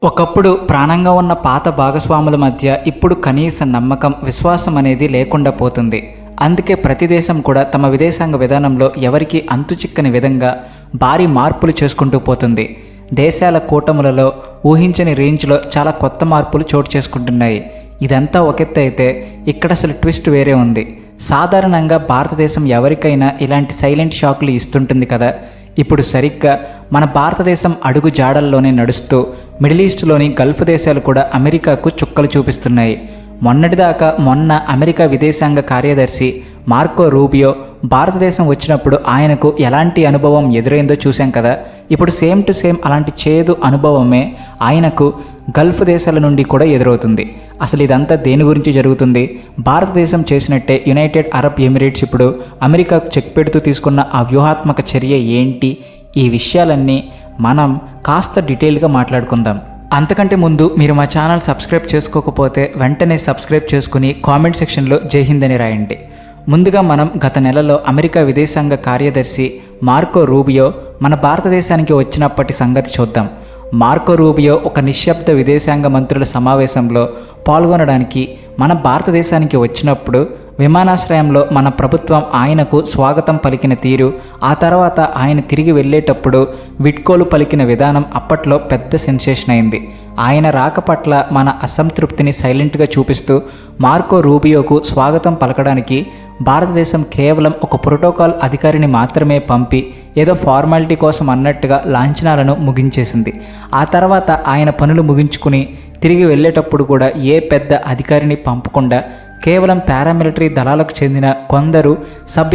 ఒకప్పుడు ప్రాణంగా ఉన్న పాత భాగస్వాముల మధ్య ఇప్పుడు కనీస నమ్మకం, విశ్వాసం అనేది లేకుండా పోతుంది. అందుకే ప్రతి దేశం కూడా తమ విదేశాంగ విధానంలో ఎవరికి అంతుచిక్కని విధంగా భారీ మార్పులు చేసుకుంటూ పోతుంది. దేశాల కూటములలో ఊహించని రేంజ్లో చాలా కొత్త మార్పులు చోటు చేసుకుంటున్నాయి. ఇదంతా ఒకెత్త అయితే ఇక్కడ అసలు ట్విస్ట్ వేరే ఉంది. సాధారణంగా భారతదేశం ఎవరికైనా ఇలాంటి సైలెంట్ షాక్లు ఇస్తుంటుంది కదా. ఇప్పుడు సరిగ్గా మన భారతదేశం అడుగు జాడల్లోనే నడుస్తూ మిడిల్ ఈస్ట్లోని గల్ఫ్ దేశాలు కూడా అమెరికాకు చుక్కలు చూపిస్తున్నాయి. మొన్న అమెరికా విదేశాంగ కార్యదర్శి మార్కో రూబియో భారతదేశం వచ్చినప్పుడు ఆయనకు ఎలాంటి అనుభవం ఎదురైందో చూశాం కదా. ఇప్పుడు సేమ్ టు సేమ్ అలాంటి చేదు అనుభవమే ఆయనకు గల్ఫ్ దేశాల నుండి కూడా ఎదురవుతుంది. అసలు ఇదంతా దేని గురించి జరుగుతుంది? భారతదేశం చేసినట్టే యునైటెడ్ అరబ్ ఎమిరేట్స్ ఇప్పుడు అమెరికాకు చెక్ పెడుతూ తీసుకున్న ఆ వ్యూహాత్మక చర్య ఏంటి? ఈ విషయాలన్నీ మనం కాస్త డీటెయిల్గా మాట్లాడుకుందాం. అంతకంటే ముందు మీరు మా ఛానల్ సబ్స్క్రైబ్ చేసుకోకపోతే వెంటనే సబ్స్క్రైబ్ చేసుకుని కామెంట్ సెక్షన్లో జై హింద్ అని రాయండి. ముందుగా మనం గత నెలలో అమెరికా విదేశాంగ కార్యదర్శి మార్కో రూబియో మన భారతదేశానికి వచ్చినప్పటి సంగతి చూద్దాం. మార్కో రూబియో ఒక నిశ్శబ్ద విదేశాంగ మంత్రుల సమావేశంలో పాల్గొనడానికి మన భారతదేశానికి వచ్చినప్పుడు విమానాశ్రయంలో మన ప్రభుత్వం ఆయనకు స్వాగతం పలికిన తీరు, ఆ తర్వాత ఆయన తిరిగి వెళ్ళేటప్పుడు వీడ్కోలు పలికిన విధానం అప్పట్లో పెద్ద సెన్సేషన్ అయింది. ఆయన రాక పట్ల మన అసంతృప్తిని సైలెంట్గా చూపిస్తూ మార్కో రూబియోకు స్వాగతం పలకడానికి భారతదేశం కేవలం ఒక ప్రోటోకాల్ అధికారిని మాత్రమే పంపి ఏదో ఫార్మాలిటీ కోసం అన్నట్టుగా లాంఛనాలను ముగించేసింది. ఆ తర్వాత ఆయన పనులు ముగించుకుని తిరిగి వెళ్ళేటప్పుడు కూడా ఏ పెద్ద అధికారిని పంపకుండా కేవలం పారామిలిటరీ దళాలకు చెందిన కొందరు సబ్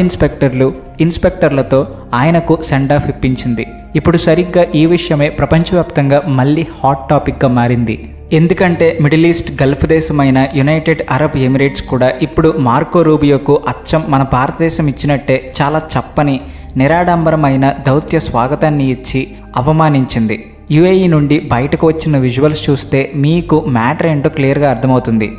ఇన్స్పెక్టర్లతో ఆయనకు సెండ్ ఆఫ్ ఇప్పించింది. ఇప్పుడు సరిగ్గా ఈ విషయమే ప్రపంచవ్యాప్తంగా మళ్ళీ హాట్ టాపిక్గా మారింది. ఎందుకంటే మిడిల్ ఈస్ట్ గల్ఫ్ దేశమైన యునైటెడ్ అరబ్ ఎమిరేట్స్ కూడా ఇప్పుడు మార్కో రూబియోకు అచ్చం మన భారతదేశం ఇచ్చినట్టే చాలా చప్పని, నిరాడంబరమైన దౌత్య స్వాగతాన్ని ఇచ్చి అవమానించింది. యుఏఈ నుండి బయటకు వచ్చిన విజువల్స్ చూస్తే మీకు మ్యాటర్ ఏంటో క్లియర్గా అర్థమవుతుంది.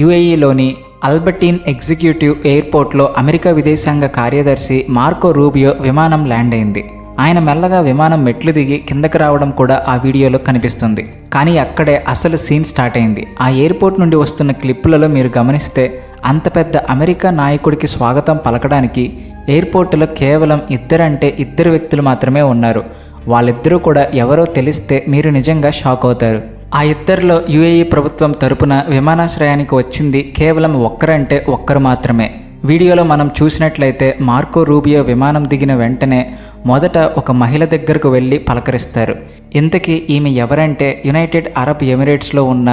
యుఏఈలోని అల్బర్టీన్ ఎగ్జిక్యూటివ్ ఎయిర్పోర్ట్లో అమెరికా విదేశాంగ కార్యదర్శి మార్కో రూబియో విమానం ల్యాండ్ అయింది. ఆయన మెల్లగా విమానం మెట్లు దిగి కిందకి రావడం కూడా ఆ వీడియోలో కనిపిస్తుంది. కానీ అక్కడే అసలు సీన్ స్టార్ట్ అయింది. ఆ ఎయిర్పోర్ట్ నుండి వస్తున్న క్లిప్పులలో మీరు గమనిస్తే అంత పెద్ద అమెరికా నాయకుడికి స్వాగతం పలకడానికి ఎయిర్పోర్టులో కేవలం ఇద్దరు వ్యక్తులు మాత్రమే ఉన్నారు. వాళ్ళిద్దరూ కూడా ఎవరో తెలిస్తే మీరు నిజంగా షాక్ అవుతారు. ఆ ఇద్దరిలో యుఏఈ ప్రభుత్వం తరపున విమానాశ్రయానికి వచ్చింది కేవలం ఒక్కరు మాత్రమే. వీడియోలో మనం చూసినట్లయితే మార్కో రూబియో విమానం దిగిన వెంటనే మొదట ఒక మహిళ దగ్గరకు వెళ్ళి పలకరిస్తారు. ఇంతకీ ఈమె ఎవరంటే యునైటెడ్ అరబ్ ఎమిరేట్స్లో ఉన్న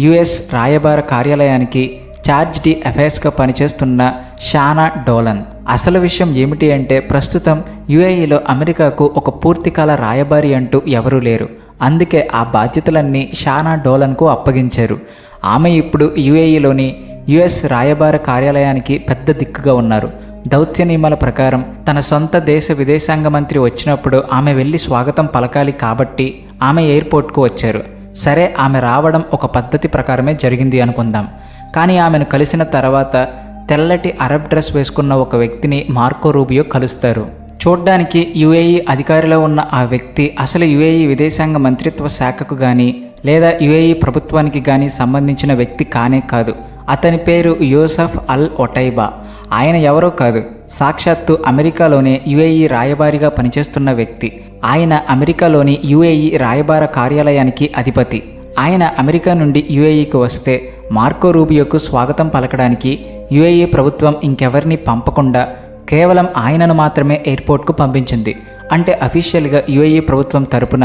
యుఎస్ రాయబార కార్యాలయానికి చార్జ్ డి అఫైర్స్గా పనిచేస్తున్న షానా డోలన్. అసలు విషయం ఏమిటి అంటే ప్రస్తుతం యుఏఈలో అమెరికాకు ఒక పూర్తికాల రాయబారి అంటూ ఎవరూ లేరు. అందుకే ఆ బాధ్యతలన్నీ షానా డోలన్కు అప్పగించారు. ఆమె ఇప్పుడు యుఏఈలోని యుఎస్ రాయబార కార్యాలయానికి పెద్ద దిక్కుగా ఉన్నారు. దౌత్య నియమాల ప్రకారం తన సొంత దేశ విదేశాంగ మంత్రి వచ్చినప్పుడు ఆమె వెళ్ళి స్వాగతం పలకాలి కాబట్టి ఆమె ఎయిర్పోర్ట్కు వచ్చారు. సరే, ఆమె రావడం ఒక పద్ధతి ప్రకారమే జరిగింది అనుకుందాం. కానీ ఆమెను కలిసిన తర్వాత తెల్లటి అరబ్ డ్రెస్ వేసుకున్న ఒక వ్యక్తిని మార్కో రూబియో కలుస్తారు. చూడ్డానికి యుఏఈ అధికారిలో ఉన్న ఆ వ్యక్తి అసలు యుఏఈ విదేశాంగ మంత్రిత్వ శాఖకు కానీ లేదా యుఏఈ ప్రభుత్వానికి కానీ సంబంధించిన వ్యక్తి కానే కాదు. అతని పేరు యూసఫ్ అల్ ఒటైబా. ఆయన ఎవరో కాదు, సాక్షాత్తు అమెరికాలోనే యుఏఈ రాయబారిగా పనిచేస్తున్న వ్యక్తి. ఆయన అమెరికాలోని యుఏఈ రాయబార కార్యాలయానికి అధిపతి. ఆయన అమెరికా నుండి యుఏఈకి వస్తే మార్కో రూబియోకు స్వాగతం పలకడానికి యుఏఈ ప్రభుత్వం ఇంకెవరిని పంపకుండా కేవలం ఆయనను మాత్రమే ఎయిర్పోర్ట్కు పంపించింది. అంటే అఫీషియల్గా యుఏఈ ప్రభుత్వం తరపున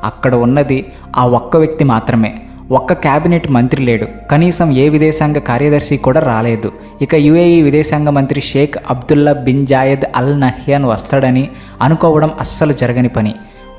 అక్కడ ఉన్నది ఆ ఒక్క వ్యక్తి మాత్రమే. ఒక్క క్యాబినెట్ మంత్రి లేడు, కనీసం ఏ విదేశాంగ కార్యదర్శి కూడా రాలేదు. ఇక యుఏఈ విదేశాంగ మంత్రి Sheikh Abdullah bin Zayed Al Nahyan వస్తాడని అనుకోవడం అస్సలు జరగని పని.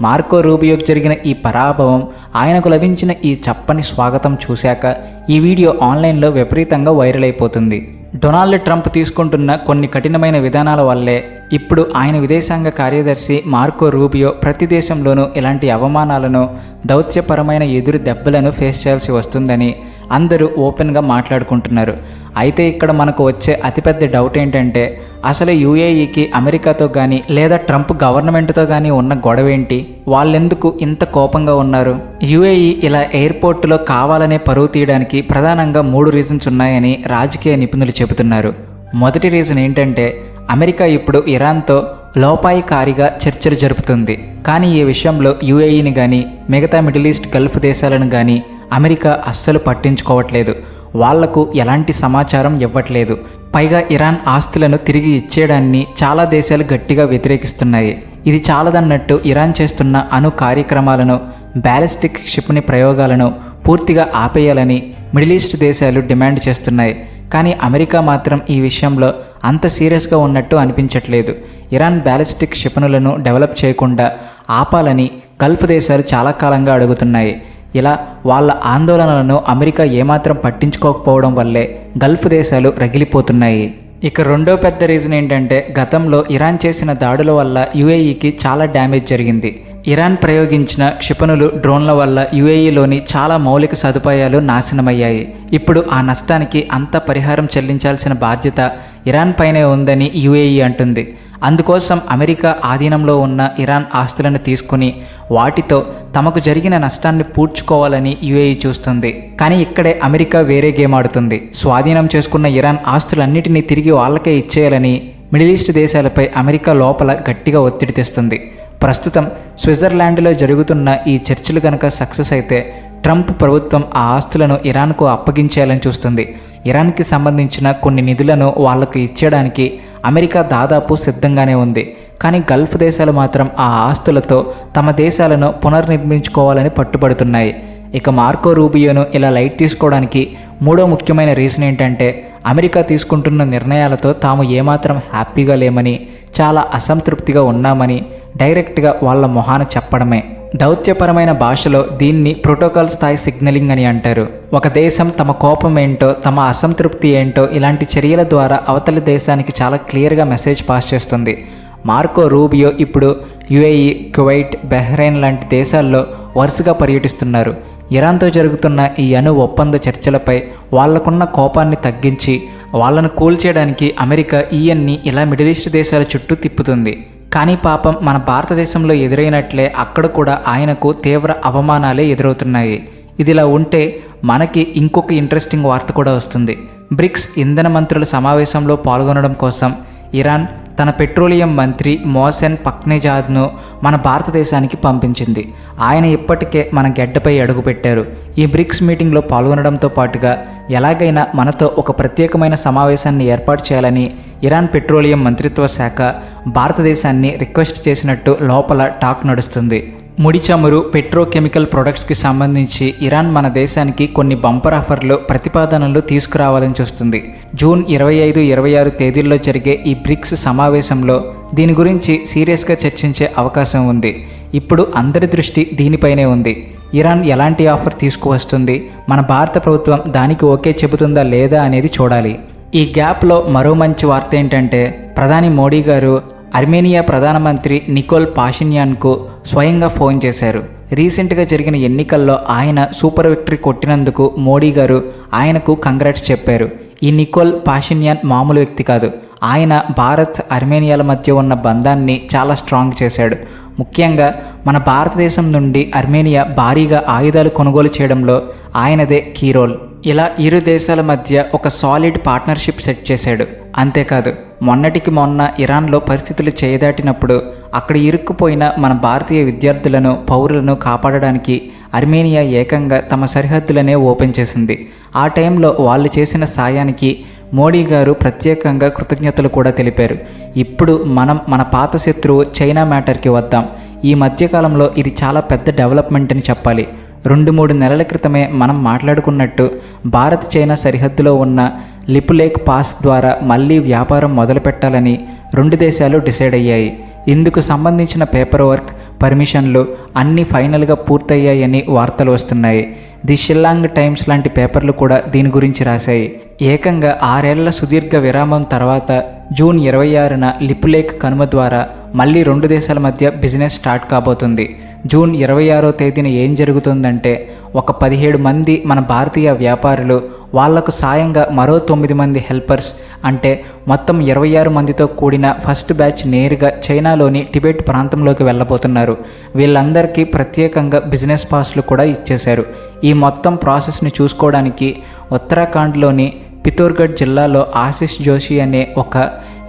మార్కో రూబియోకి జరిగిన ఈ పరాభవం, ఆయనకు లభించిన ఈ చప్పని స్వాగతం చూశాక ఈ వీడియో ఆన్లైన్లో విపరీతంగా వైరల్ అయిపోతుంది. డొనాల్డ్ ట్రంప్ తీసుకుంటున్న కొన్ని కఠినమైన విధానాల వల్లే ఇప్పుడు ఆయన విదేశాంగ కార్యదర్శి మార్కో రూబియో ప్రతి దేశంలోనూ ఇలాంటి అవమానాలను, దౌత్యపరమైన ఎదురు దెబ్బలను ఫేస్ చేయాల్సి వస్తుందని అందరూ ఓపెన్గా మాట్లాడుకుంటున్నారు. అయితే ఇక్కడ మనకు వచ్చే అతిపెద్ద డౌట్ ఏంటంటే అసలు యూఏఈకి అమెరికాతో కానీ లేదా ట్రంప్ గవర్నమెంట్తో కానీ ఉన్న గొడవ ఏంటి? వాళ్ళెందుకు ఇంత కోపంగా ఉన్నారు? యూఏఈ ఇలా ఎయిర్పోర్టులో కావాలనే పరువు తీయడానికి ప్రధానంగా 3 రీజన్స్ ఉన్నాయని రాజకీయ నిపుణులు చెబుతున్నారు. మొదటి రీజన్ ఏంటంటే అమెరికా ఇప్పుడు ఇరాన్తో లోపాయికారిగా చర్చలు జరుపుతుంది. కానీ ఈ విషయంలో యూఏఈని కానీ మిగతా మిడిల్ ఈస్ట్ గల్ఫ్ దేశాలను కానీ అమెరికా అస్సలు పట్టించుకోవట్లేదు. వాళ్లకు ఎలాంటి సమాచారం ఇవ్వట్లేదు. పైగా ఇరాన్ ఆస్తులను తిరిగి ఇచ్చేయడాన్ని చాలా దేశాలు గట్టిగా వ్యతిరేకిస్తున్నాయి. ఇది చాలదన్నట్టు ఇరాన్ చేస్తున్న అణు కార్యక్రమాలను, బ్యాలిస్టిక్ క్షిపణి ప్రయోగాలను పూర్తిగా ఆపేయాలని మిడిల్ ఈస్ట్ దేశాలు డిమాండ్ చేస్తున్నాయి. కానీ అమెరికా మాత్రం ఈ విషయంలో అంత సీరియస్గా ఉన్నట్టు అనిపించట్లేదు. ఇరాన్ బ్యాలిస్టిక్ క్షిపణులను డెవలప్ చేయకుండా ఆపాలని గల్ఫ్ దేశాలు చాలా కాలంగా అడుగుతున్నాయి. ఇలా వాళ్ళ ఆందోళనలను అమెరికా ఏమాత్రం పట్టించుకోకపోవడం వల్లే గల్ఫ్ దేశాలు రగిలిపోతున్నాయి. ఇక రెండో పెద్ద రీజన్ ఏంటంటే గతంలో ఇరాన్ చేసిన దాడుల వల్ల యూఏఈకి చాలా డ్యామేజ్ జరిగింది. ఇరాన్ ప్రయోగించిన క్షిపణులు, డ్రోన్ల వల్ల యూఏఈలోని చాలా మౌలిక సదుపాయాలు నాశనమయ్యాయి. ఇప్పుడు ఆ నష్టానికి అంత పరిహారం చెల్లించాల్సిన బాధ్యత ఇరాన్ పైనే ఉందని యూఏఈ అంటుంది. అందుకోసం అమెరికా ఆధీనంలో ఉన్న ఇరాన్ ఆస్తులను తీసుకుని వాటితో తమకు జరిగిన నష్టాన్ని పూడ్చుకోవాలని యూఏఈ చూస్తుంది. కానీ ఇక్కడే అమెరికా వేరే గేమ్ ఆడుతుంది. స్వాధీనం చేసుకున్న ఇరాన్ ఆస్తులన్నిటినీ తిరిగి వాళ్ళకే ఇచ్చేయాలని మిడిల్ ఈస్ట్ దేశాలపై అమెరికా లోపల గట్టిగా ఒత్తిడి తెస్తుంది. ప్రస్తుతం స్విట్జర్లాండ్లో జరుగుతున్న ఈ చర్చలు కనుక సక్సెస్ అయితే ట్రంప్ ప్రభుత్వం ఆ ఆస్తులను ఇరాన్కు అప్పగించేయాలని చూస్తుంది. ఇరాన్కి సంబంధించిన కొన్ని నిధులను వాళ్లకు ఇచ్చేయడానికి అమెరికా దాదాపు సిద్ధంగానే ఉంది. కానీ గల్ఫ్ దేశాలు మాత్రం ఆ ఆస్తులతో తమ దేశాలను పునర్నిర్మించుకోవాలని పట్టుబడుతున్నాయి. ఇక మార్కో రూబియోను ఇలా లైట్ తీసుకోవడానికి మూడో ముఖ్యమైన రీజన్ ఏంటంటే అమెరికా తీసుకుంటున్న నిర్ణయాలతో తాము ఏమాత్రం హ్యాపీగా లేమని, చాలా అసంతృప్తిగా ఉన్నామని డైరెక్ట్గా వాళ్ళ మొహాన చెప్పడమే. దౌత్యపరమైన భాషలో దీన్ని ప్రోటోకాల్ స్థాయి సిగ్నలింగ్ అని అంటారు. ఒక దేశం తమ కోపం ఏంటో, తమ అసంతృప్తి ఏంటో ఇలాంటి చర్యల ద్వారా అవతలి దేశానికి చాలా క్లియర్గా మెసేజ్ పాస్ చేస్తుంది. మార్కో రూబియో ఇప్పుడు యుఏఈ, కువైట్, బహ్రెయిన్ లాంటి దేశాల్లో వరుసగా పర్యటిస్తున్నారు. ఇరాన్తో జరుగుతున్న ఈ అణు ఒప్పంద చర్చలపై వాళ్లకున్న కోపాన్ని తగ్గించి వాళ్లను కూల్చేయడానికి అమెరికా ఈయన్ని ఇలా మిడిల్ ఈస్ట్ దేశాల చుట్టూ తిప్పుతుంది. కానీ పాపం మన భారతదేశంలో ఎదురైనట్లే అక్కడ కూడా ఆయనకు తీవ్ర అవమానాలే ఎదురవుతున్నాయి. ఇదిలా ఉంటే మనకి ఇంకొక ఇంట్రెస్టింగ్ వార్త కూడా వస్తుంది. బ్రిక్స్ ఇంధన మంత్రుల సమావేశంలో పాల్గొనడం కోసం ఇరాన్ తన పెట్రోలియం మంత్రి మోసెన్ పక్నేజాద్ను మన భారతదేశానికి పంపించింది. ఆయన ఇప్పటికే మన గడ్డపై అడుగుపెట్టారు. ఈ బ్రిక్స్ మీటింగ్లో పాల్గొనడంతో పాటుగా ఎలాగైనా మనతో ఒక ప్రత్యేకమైన సమావేశాన్ని ఏర్పాటు చేయాలని ఇరాన్ పెట్రోలియం మంత్రిత్వ శాఖ భారతదేశాన్ని రిక్వెస్ట్ చేసినట్టు లోపల టాక్ నడుస్తుంది. ముడి చమురు, పెట్రోకెమికల్ ప్రొడక్ట్స్కి సంబంధించి ఇరాన్ మన దేశానికి కొన్ని బంపర్ ఆఫర్లు, ప్రతిపాదనలు తీసుకురావాలని చూస్తుంది. జూన్ 25, 26 తేదీల్లో జరిగే ఈ బ్రిక్స్ సమావేశంలో దీని గురించి సీరియస్గా చర్చించే అవకాశం ఉంది. ఇప్పుడు అందరి దృష్టి దీనిపైనే ఉంది. ఇరాన్ ఎలాంటి ఆఫర్ తీసుకువస్తుంది, మన భారత ప్రభుత్వం దానికి ఓకే చెబుతుందా లేదా అనేది చూడాలి. ఈ గ్యాప్లో మరో మంచి వార్త ఏంటంటే ప్రధాని మోడీ గారు అర్మేనియా ప్రధానమంత్రి నికోల్ పాషిన్యాన్కు స్వయంగా ఫోన్ చేశారు. రీసెంట్గా జరిగిన ఎన్నికల్లో ఆయన సూపర్ విక్టరీ కొట్టినందుకు మోడీ గారు ఆయనకు కంగ్రాట్స్ చెప్పారు. ఈ నికోల్ పాషిన్యాన్ మామూలు వ్యక్తి కాదు. ఆయన భారత్, అర్మేనియాల మధ్య ఉన్న బంధాన్ని చాలా స్ట్రాంగ్ చేశాడు. ముఖ్యంగా మన భారతదేశం నుండి అర్మేనియా భారీగా ఆయుధాలు కొనుగోలు చేయడంలో ఆయనదే కీ రోల్. ఇలా ఇరు దేశాల మధ్య ఒక సాలిడ్ పార్ట్నర్షిప్ సెట్ చేశాడు. అంతేకాదు, మొన్నటికి మొన్న ఇరాన్లో పరిస్థితులు చేయదాటినప్పుడు అక్కడ ఇరుక్కుపోయిన మన భారతీయ విద్యార్థులను, పౌరులను కాపాడడానికి అర్మేనియా ఏకంగా తమ సరిహద్దులనే ఓపెన్ చేసింది. ఆ టైంలో వాళ్ళు చేసిన సాయానికి మోడీ గారు ప్రత్యేకంగా కృతజ్ఞతలు కూడా తెలిపారు. ఇప్పుడు మనం మన పాత శత్రువు చైనా మ్యాటర్కి వద్దాం. ఈ మధ్యకాలంలో ఇది చాలా పెద్ద డెవలప్మెంట్ అని చెప్పాలి. 2-3 నెలల క్రితమే మనం మాట్లాడుకున్నట్టు భారత్ చైనా సరిహద్దులో ఉన్న లిపులేక్ పాస్ ద్వారా మళ్ళీ వ్యాపారం మొదలుపెట్టాలని 2 దేశాలు డిసైడ్ అయ్యాయి. ఇందుకు సంబంధించిన పేపర్ వర్క్, పర్మిషన్లు అన్నీ ఫైనల్గా పూర్తయ్యాయని వార్తలు వస్తున్నాయి. ది షిల్లాంగ్ టైమ్స్ లాంటి పేపర్లు కూడా దీని గురించి రాశాయి. ఏకంగా 6 ఏళ్ల సుదీర్ఘ విరామం తర్వాత జూన్ 26న లిపులేక్ కనుమ ద్వారా మళ్ళీ 2 దేశాల మధ్య బిజినెస్ స్టార్ట్ కాబోతుంది. జూన్ 26వ తేదీన ఏం జరుగుతుందంటే ఒక 17 మంది మన భారతీయ వ్యాపారులు వాళ్లకు సాయంగా మరో 9 మంది హెల్పర్స్ అంటే మొత్తం 26 మందితో కూడిన ఫస్ట్ బ్యాచ్ నేరుగా చైనాలోని టిబెట్ ప్రాంతంలోకి వెళ్ళబోతున్నారు. వీళ్ళందరికీ ప్రత్యేకంగా బిజినెస్ పాస్లు కూడా ఇచ్చేశారు. ఈ మొత్తం ప్రాసెస్ని చూసుకోవడానికి ఉత్తరాఖండ్లోని పితోర్గఢ్ జిల్లాలో ఆశిష్ జోషి అనే ఒక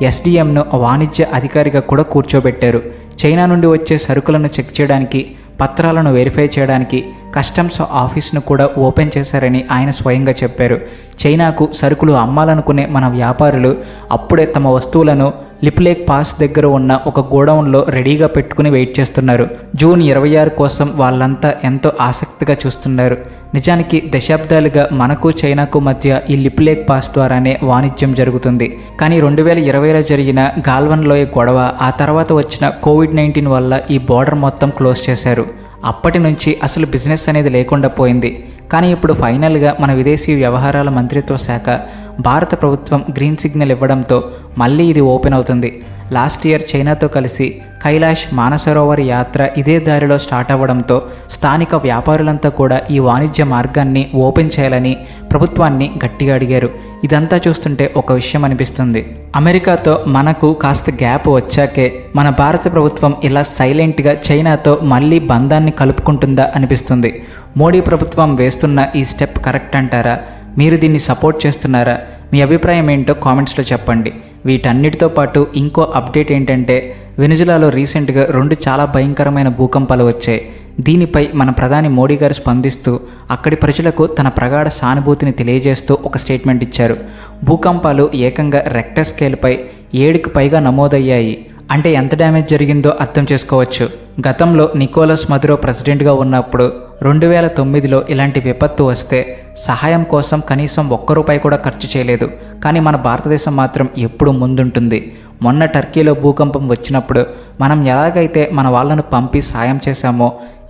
ఎస్డిఎంను వాణిజ్య అధికారిగా కూడా కూర్చోబెట్టారు. చైనా నుండి వచ్చే సరుకులను చెక్ చేయడానికి, పత్రాలను వెరిఫై చేయడానికి కస్టమ్స్ ఆఫీస్ను కూడా ఓపెన్ చేశారని ఆయన స్వయంగా చెప్పారు. చైనాకు సరుకులు అమ్మాలనుకునే మన వ్యాపారులు అప్పుడే తమ వస్తువులను లిప్లేక్ పాస్ దగ్గర ఉన్న ఒక గోడౌన్లో రెడీగా పెట్టుకుని వెయిట్ చేస్తున్నారు. జూన్ 26 కోసం వాళ్ళంతా ఎంతో ఆసక్తిగా చూస్తున్నారు. నిజానికి దశాబ్దాలుగా మనకు చైనాకు మధ్య ఈ లిప్లేక్ పాస్ ద్వారానే వాణిజ్యం జరుగుతుంది. కానీ 2020లో జరిగిన గాల్వన్ లోయ గొడవ, ఆ తర్వాత వచ్చిన కోవిడ్-19 వల్ల ఈ బోర్డర్ మొత్తం క్లోజ్ చేశారు. అప్పటి నుంచి అసలు బిజినెస్ అనేది లేకుండా పోయింది. కానీ ఇప్పుడు ఫైనల్గా మన విదేశీ వ్యవహారాల మంత్రిత్వ శాఖ భారత ప్రభుత్వం గ్రీన్ సిగ్నల్ ఇవ్వడంతో మళ్ళీ ఇది ఓపెన్ అవుతుంది. లాస్ట్ ఇయర్ చైనాతో కలిసి కైలాష్ మానసరోవర్ యాత్ర ఇదే దారిలో స్టార్ట్ అవ్వడంతో స్థానిక వ్యాపారులంతా కూడా ఈ వాణిజ్య మార్గాన్ని ఓపెన్ చేయాలని ప్రభుత్వాన్ని గట్టిగా అడిగారు. ఇదంతా చూస్తుంటే ఒక విషయం అనిపిస్తుంది, అమెరికాతో మనకు కాస్త గ్యాప్ వచ్చాకే మన భారత ప్రభుత్వం ఇలా సైలెంట్గా చైనాతో మళ్ళీ బంధాన్ని కలుపుకుంటుందా అనిపిస్తుంది. మోడీ ప్రభుత్వం వేస్తున్న ఈ స్టెప్ కరెక్ట్ అంటారా? మీరు దీన్ని సపోర్ట్ చేస్తున్నారా? మీ అభిప్రాయం ఏంటో కామెంట్స్లో చెప్పండి. వీటన్నిటితో పాటు ఇంకో అప్డేట్ ఏంటంటే వెనిజులాలో రీసెంట్గా 2 చాలా భయంకరమైన భూకంపాలు వచ్చాయి. దీనిపై మన ప్రధాని మోడీ గారు స్పందిస్తూ అక్కడి ప్రజలకు తన ప్రగాఢ సానుభూతిని తెలియజేస్తూ ఒక స్టేట్మెంట్ ఇచ్చారు. భూకంపాలు ఏకంగా రెక్టర్ స్కేల్పై 7కి పైగా నమోదయ్యాయి. అంటే ఎంత డ్యామేజ్ జరిగిందో అర్థం చేసుకోవచ్చు. గతంలో నికోలస్ మదురో ప్రెసిడెంట్గా ఉన్నప్పుడు 2009లో ఇలాంటి విపత్తు వస్తే సహాయం కోసం కనీసం ₹1 కూడా ఖర్చు చేయలేదు. కానీ మన భారతదేశం మాత్రం ఎప్పుడూ ముందుంటుంది. మొన్న టర్కీలో భూకంపం వచ్చినప్పుడు మనం ఎలాగైతే మన వాళ్ళను పంపి సాయం చేశామో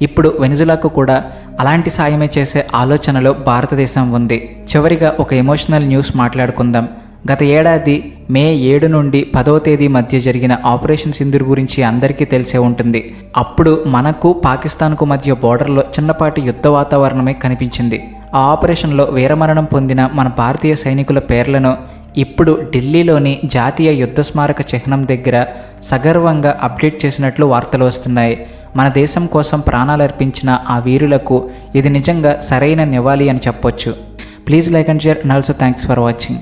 ఇప్పుడు వెనిజులాకు కూడా అలాంటి సాయమే చేసే ఆలోచనలో భారతదేశం ఉంది. చివరిగా ఒక ఎమోషనల్ న్యూస్ మాట్లాడుకుందాం. గత ఏడాది మే 7 నుండి 10వ తేదీ మధ్య జరిగిన ఆపరేషన్ సింధూర్ గురించి అందరికీ తెలిసే ఉంటుంది. అప్పుడు మనకు పాకిస్తాన్కు మధ్య బోర్డర్లో చిన్నపాటి యుద్ధ వాతావరణమే కనిపించింది. ఆ ఆపరేషన్లో వీరమరణం పొందిన మన భారతీయ సైనికుల పేర్లను ఇప్పుడు ఢిల్లీలోని జాతీయ యుద్ధ స్మారక చిహ్నం దగ్గర సగర్వంగా అప్డేట్ చేసినట్లు వార్తలు వస్తున్నాయి. మన దేశం కోసం ప్రాణాలు అర్పించిన ఆ వీరులకు ఇది నిజంగా సరైన నివాళి అని చెప్పొచ్చు. Please like and share and also thanks for watching.